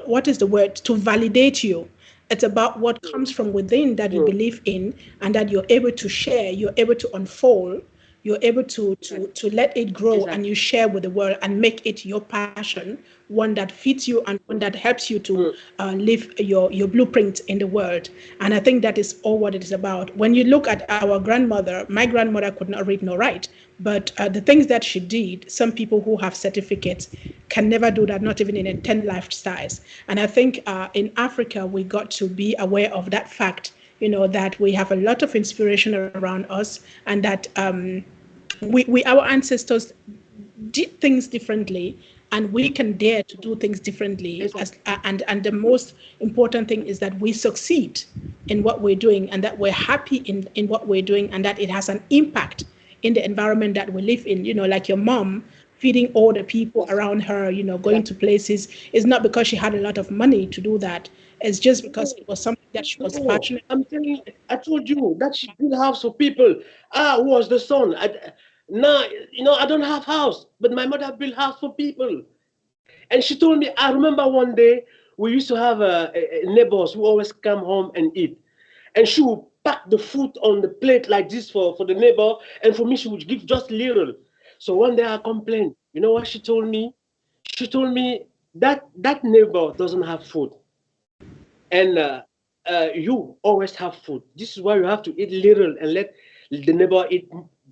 Speaker 1: what is the word, to validate you. It's about what comes from within that you
Speaker 3: mm,
Speaker 1: believe in, and that you're able to share, you're able to unfold, you're able to
Speaker 3: exactly.
Speaker 1: let it grow, and you
Speaker 3: Exactly.
Speaker 1: share with the world and make it your passion, one that fits you and one that helps you to
Speaker 3: Mm,
Speaker 1: live your blueprint in the world. And I think that is all what it is about. When you look at our grandmother, my grandmother could not read nor write, but the things that she did, some people who have certificates can never do that, not even in a 10 lifestyles. And I think in Africa, we got to be aware of that fact, that we have a lot of inspiration around us, and that we our ancestors did things differently, and we can dare to do things differently. As
Speaker 3: exactly.
Speaker 1: and the most important thing is that we succeed in what we're doing, and that we're happy in what we're doing, and that it has an impact in the environment that we live in. Like your mom feeding all the people around her, going to places, is not because she had a lot of money to do that. It's just because it was something that she was
Speaker 3: No,
Speaker 1: passionate.
Speaker 3: I'm telling you, I told you that she built house for people. Who was the son? Now, I don't have house, but my mother built house for people. And she told me, I remember one day we used to have neighbors who always come home and eat. And she would pack the food on the plate like this for the neighbor. And for me, she would give just little. So one day I complained. You know what she told me? She told me that neighbor doesn't have food. And you always have food. This is why you have to eat little and let the neighbor eat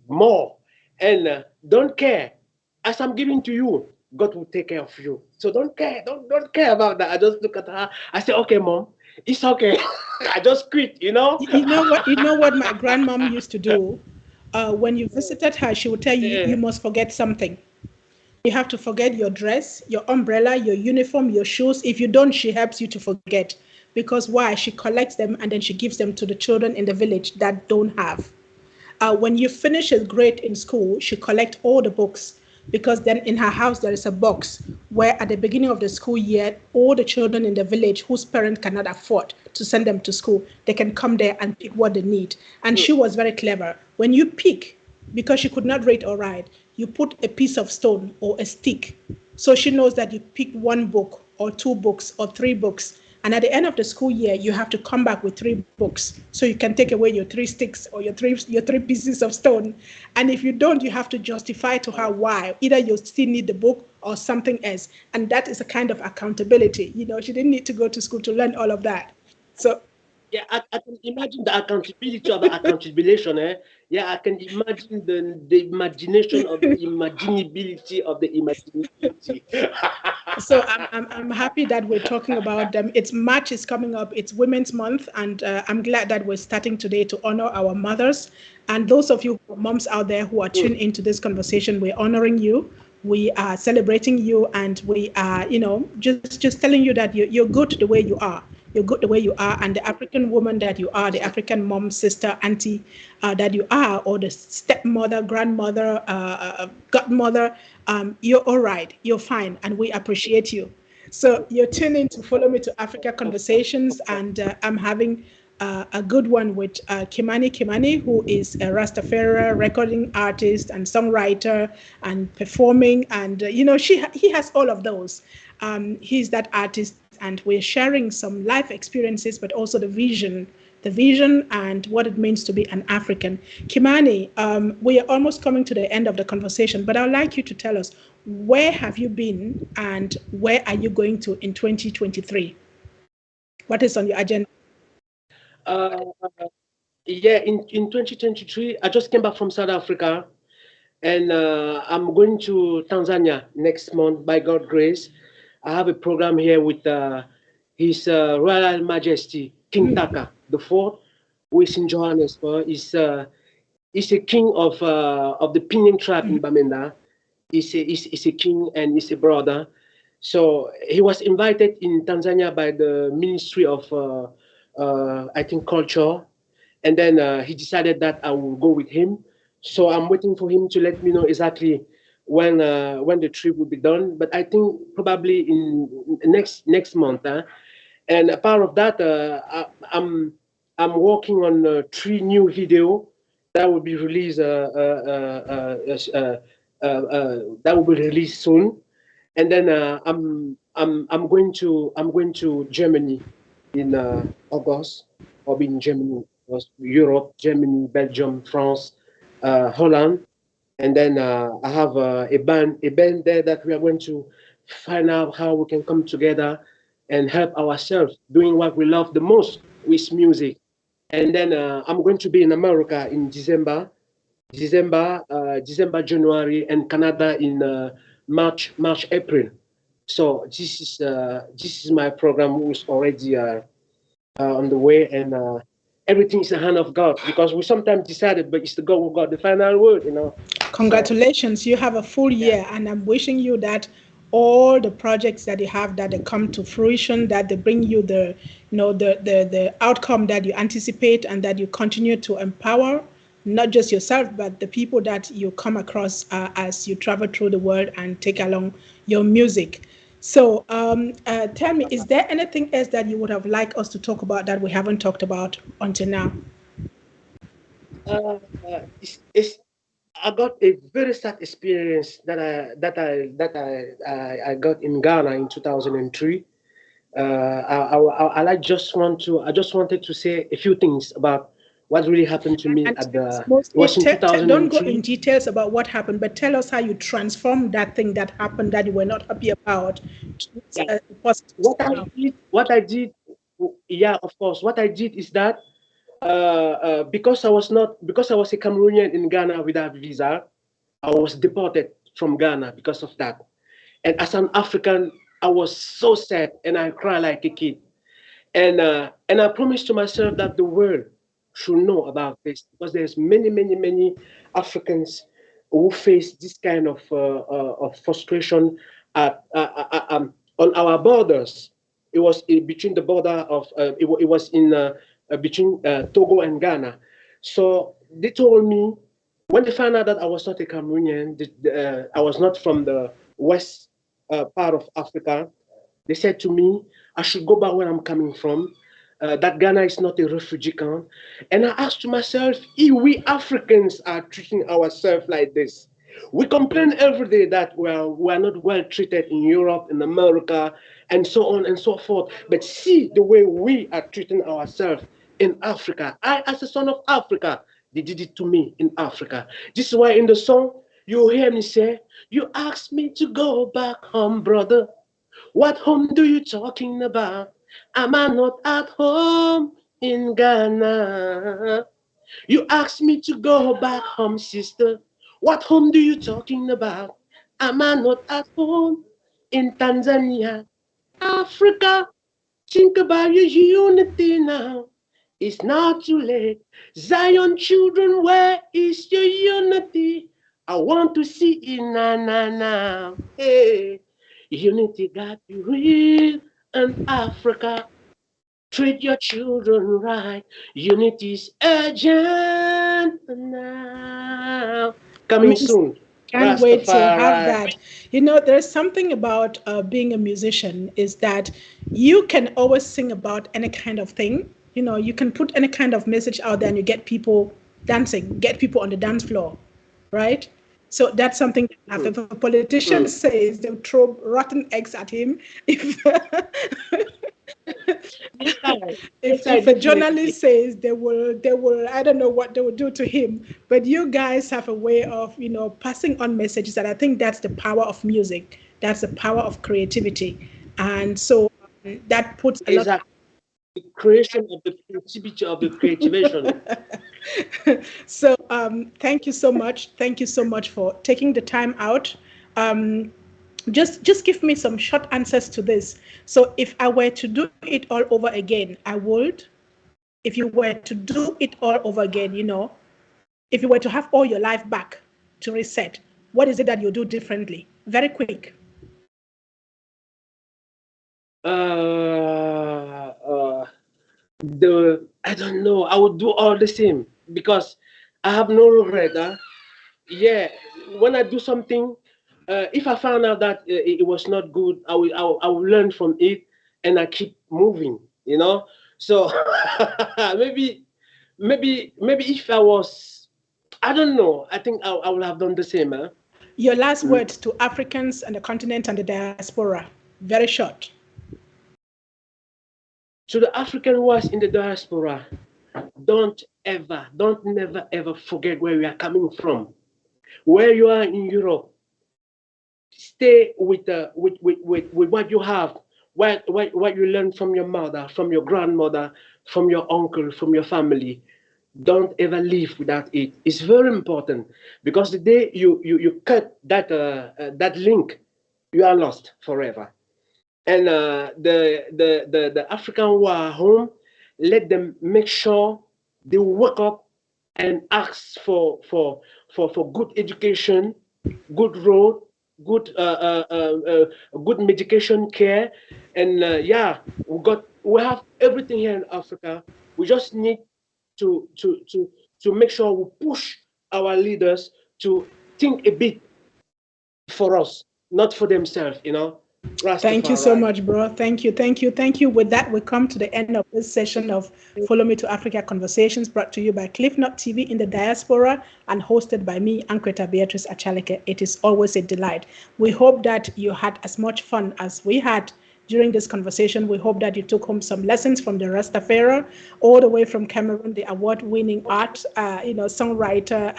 Speaker 3: more. And don't care. As I'm giving to you, God will take care of you. So don't care. Don't care about that. I just look at her. I say, okay, mom, it's okay. I just quit.
Speaker 1: You know what? You know what my grandmom used to do. When you visited her, she would tell you
Speaker 3: Yeah.
Speaker 1: you must forget something. You have to forget your dress, your umbrella, your uniform, your shoes. If you don't, she helps you to forget. Because why? She collects them and then she gives them to the children in the village that don't have. When you finish a grade in school, she collects all the books because then in her house there is a box where at the beginning of the school year, all the children in the village whose parents cannot afford to send them to school, they can come there and pick what they need. And she was very clever. When you pick, because she could not read or write, you put a piece of stone or a stick. So she knows that you picked one book or two books or three books. And at the end of the school year, you have to come back with three books. So you can take away your three sticks or your three pieces of stone. And if you don't, you have to justify to her why. Either you still need the book or something else. And that is a kind of accountability. She didn't need to go to school to learn all of that. So
Speaker 3: Yeah, I can imagine the accountability of the accountability, eh? Yeah, I can imagine the imagination of the imaginability of the imaginability.
Speaker 1: So I'm happy that we're talking about them. It's March is coming up. It's Women's Month, and I'm glad that we're starting today to honor our mothers. And those of you moms out there who are tuned into this conversation, we're honoring you. We are celebrating you, and we are, just telling you that you're good the way you are. You're good the way you are, and the African woman that you are, the African mom, sister, auntie that you are, or the stepmother, grandmother, godmother, you're all right. You're fine, and we appreciate you. So you're tuning to Follow Me to Africa Conversations, and I'm having a good one with Kimaany, who is a Rastafari recording artist and songwriter and performing, and he has all of those. He's that artist, and we're sharing some life experiences, but also the vision and what it means to be an African. Kimaany, we are almost coming to the end of the conversation, but I'd like you to tell us, where have you been and where are you going to in 2023? What is on your agenda?
Speaker 3: uh, yeah, in 2023, I just came back from South Africa, and I'm going to Tanzania next month by God's grace. I have a program here with His Royal Majesty King Taka the Fourth, who is in Johannesburg. He's a king of the Pinyin tribe in Bamenda. He's a king and he's a brother. So he was invited in Tanzania by the Ministry of I think culture, and then he decided that I will go with him. So I'm waiting for him to let me know exactly when the trip will be done. But I think probably in next month. Huh? And a part of that, I'm working on three new video that will be released that will be released soon. And then I'm going to Germany in August. I'll be in Germany, Europe, Germany, Belgium, France, Holland, and then I have a band there that we are going to find out how we can come together and help ourselves doing what we love the most with music. And then I'm going to be in America in December, January, and Canada in March, April. So this is my program who's already on the way, and everything is the hand of God because we sometimes decided, but it's the God who got the final word. So
Speaker 1: Congratulations, you have a full
Speaker 3: yeah,
Speaker 1: year, and I'm wishing you that all the projects that you have, that they come to fruition, that they bring you the outcome that you anticipate, and that you continue to empower not just yourself, but the people that you come across as you travel through the world and take along your music. So tell me, is there anything else that you would have liked us to talk about that we haven't talked about until now?
Speaker 3: It's I got a very sad experience that I got in Ghana in 2003. I just wanted to say a few things about what really happened to me
Speaker 1: And
Speaker 3: at
Speaker 1: tell us
Speaker 3: the. It
Speaker 1: mostly,
Speaker 3: was in
Speaker 1: don't go in
Speaker 3: 2003.
Speaker 1: details about what happened, but tell us how you transformed that thing that happened that you were not happy about
Speaker 3: Yeah.
Speaker 1: to a positive
Speaker 3: What I
Speaker 1: now.
Speaker 3: did, yeah, of course. What I did is that because I was a Cameroonian in Ghana without visa, I was deported from Ghana because of that. And as an African, I was so sad and I cried like a kid. And I promised to myself that the world should know about this because there's many Africans who face this kind of frustration on our borders. It was between the border of it was in between Togo and Ghana. So they told me when they found out that I was not a Cameroonian, I was not from the west part of Africa. They said to me, I should go back where I'm coming from, that Ghana is not a refugee camp. And I asked to myself, if we Africans are treating ourselves like this, we complain every day that we're not well treated in Europe, in America, and so on and so forth. But see the way we are treating ourselves in Africa. I, as a son of Africa, they did it to me in Africa. This is why in the song, you hear me say, you asked me to go back home, brother. What home do you talking about? Am I not at home in Ghana? You asked me to go back home, sister. What home do you talking about? Am I not at home in Tanzania? Africa, think about your unity now. It's not too late. Zion children, where is your unity? I want to see it now. Hey, unity got to be real in Africa. Treat your children right. Unity is urgent now. Coming
Speaker 1: Means
Speaker 3: soon.
Speaker 1: can't wait to have
Speaker 3: Rastafari.
Speaker 1: that. There's something about being a musician is that you can always sing about any kind of thing. You can put any kind of message out there and you get people dancing, get people on the dance floor, right? So that's something that if a politician
Speaker 3: Mm.
Speaker 1: says they'll throw rotten eggs at him, if
Speaker 3: Yes, I
Speaker 1: if a
Speaker 3: definitely.
Speaker 1: journalist says they will I don't know what they will do to him, but you guys have a way of passing on messages, and I think that's the power of music, that's the power of creativity. And so that puts a lot.
Speaker 3: Exactly. The creation of the creativity of the creativation.
Speaker 1: So thank you so much for taking the time out. Just give me some short answers to this. So if I were to do it all over again, I would. If you were to do it all over again, if you were to have all your life back to reset, what is it that you'll do differently? Very quick.
Speaker 3: Uh, uh, the I don't know. I would do all the same because I have no regret. Huh? Yeah, when I do something, if I found out that it was not good, I will learn from it and I keep moving. So maybe maybe if I was, I don't know. I think I would have done the same. Huh?
Speaker 1: Your last
Speaker 3: Mm.
Speaker 1: words to Africans and the continent and the diaspora. Very short.
Speaker 3: To the African who was in the diaspora, don't never ever forget where we are coming from. Where you are in Europe, stay with what you have, what you learn from your mother, from your grandmother, from your uncle, from your family. Don't ever leave without it. It's very important because the day you cut that link, you are lost forever. And the African who are home, let them make sure they wake up and ask for good education, good road, good medication care, and yeah, we have everything here in Africa. We just need to to make sure we push our leaders to think a bit for us, not for themselves,
Speaker 1: Thank you so
Speaker 3: Rastafari.
Speaker 1: much, bro. Thank you, thank you, thank you. With that, we come to the end of this session of Follow Me to Africa Conversations, brought to you by CliffNot TV in the diaspora and hosted by me, Ankreta Beatrice Achaleke. It is always a delight. We hope that you had as much fun as we had during this conversation. We hope that you took home some lessons from the Rastafari, all the way from Cameroon, the award-winning art, songwriter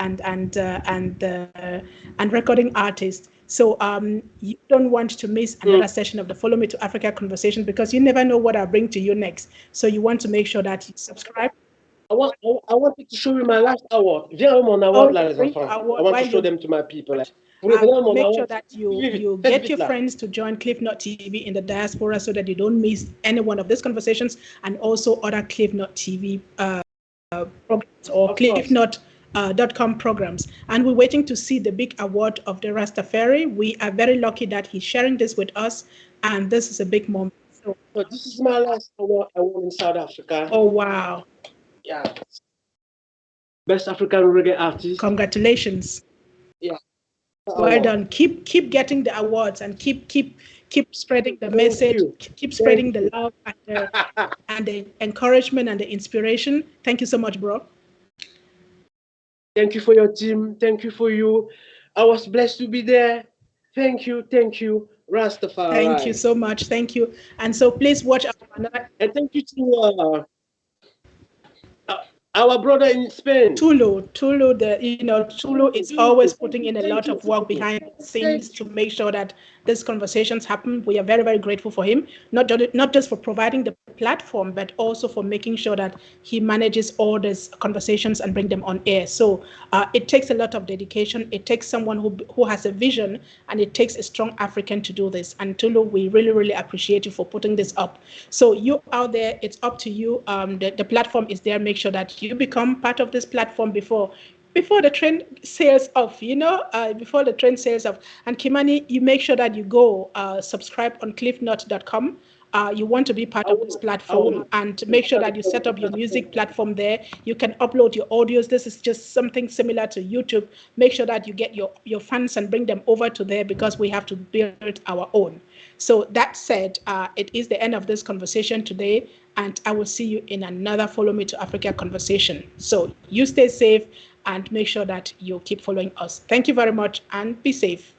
Speaker 1: and recording artist. So you don't want to miss another session of the Follow Me to Africa conversation, because you never know what I'll bring to you next. So you want to make sure that you subscribe.
Speaker 3: I wanted to show you my last award. Viens mon
Speaker 1: Oh,
Speaker 3: award là,
Speaker 1: yeah,
Speaker 3: les
Speaker 1: bring your
Speaker 3: enfants. I
Speaker 1: award
Speaker 3: want to
Speaker 1: while
Speaker 3: show
Speaker 1: you
Speaker 3: them to my people. Là. Viens mon
Speaker 1: make sure
Speaker 3: award.
Speaker 1: that
Speaker 3: Vite, vite,
Speaker 1: you
Speaker 3: faites
Speaker 1: get
Speaker 3: vite
Speaker 1: your
Speaker 3: là.
Speaker 1: friends to join CliffNot TV in the diaspora, so that you don't miss any one of these conversations, and also other CliffNot TV programs or
Speaker 3: Of course.
Speaker 1: cliffnot.com programs. And we're waiting to see the big award of the Rastafari. We are very lucky that he's sharing this with us, and this is a big moment. So,
Speaker 3: So this is my last award I won in South Africa.
Speaker 1: oh, wow.
Speaker 3: Yeah. Best African reggae artist.
Speaker 1: Congratulations.
Speaker 3: Yeah.
Speaker 1: Well
Speaker 3: Award.
Speaker 1: done. Keep getting the awards, and keep spreading the
Speaker 3: Thank
Speaker 1: message.
Speaker 3: you.
Speaker 1: Keep
Speaker 3: Thank
Speaker 1: spreading the
Speaker 3: you.
Speaker 1: love and the encouragement and the inspiration. Thank you so much, bro.
Speaker 3: Thank you for your team. Thank you for you. I was blessed to be there. Thank you. Thank you.
Speaker 1: Thank you
Speaker 3: Rastafari.
Speaker 1: so much. Thank you. And so please watch another
Speaker 3: And thank you to uh, our brother in Spain.
Speaker 1: Tulu, Tulu is always putting in a lot
Speaker 3: Thank you,
Speaker 1: of work
Speaker 3: Tulu.
Speaker 1: behind the scenes
Speaker 3: Thank
Speaker 1: to
Speaker 3: you.
Speaker 1: make sure that these conversations happen. We are very, very grateful for him, not just for providing the platform, but also for making sure that he manages all these conversations and bring them on air. So it takes a lot of dedication. It takes someone who has a vision, and it takes a strong African to do this. And Tulu, we really, really appreciate you for putting this up. So you out there, it's up to you. The platform is there. Make sure that you become part of this platform before the trend sails off, before the trend sails off. And Kimaany, you make sure that you go subscribe on cliffnot.com. You want to be part of this
Speaker 3: I
Speaker 1: platform,
Speaker 3: will.
Speaker 1: and make sure that you set up your music platform there. You can upload your audios. This is just something similar to YouTube. Make sure that you get your fans and bring them over to there, because we have to build our own. So that said, it is the end of this conversation today, and I will see you in another Follow Me to Africa conversation. So you stay safe and make sure that you keep following us. Thank you very much, and be safe.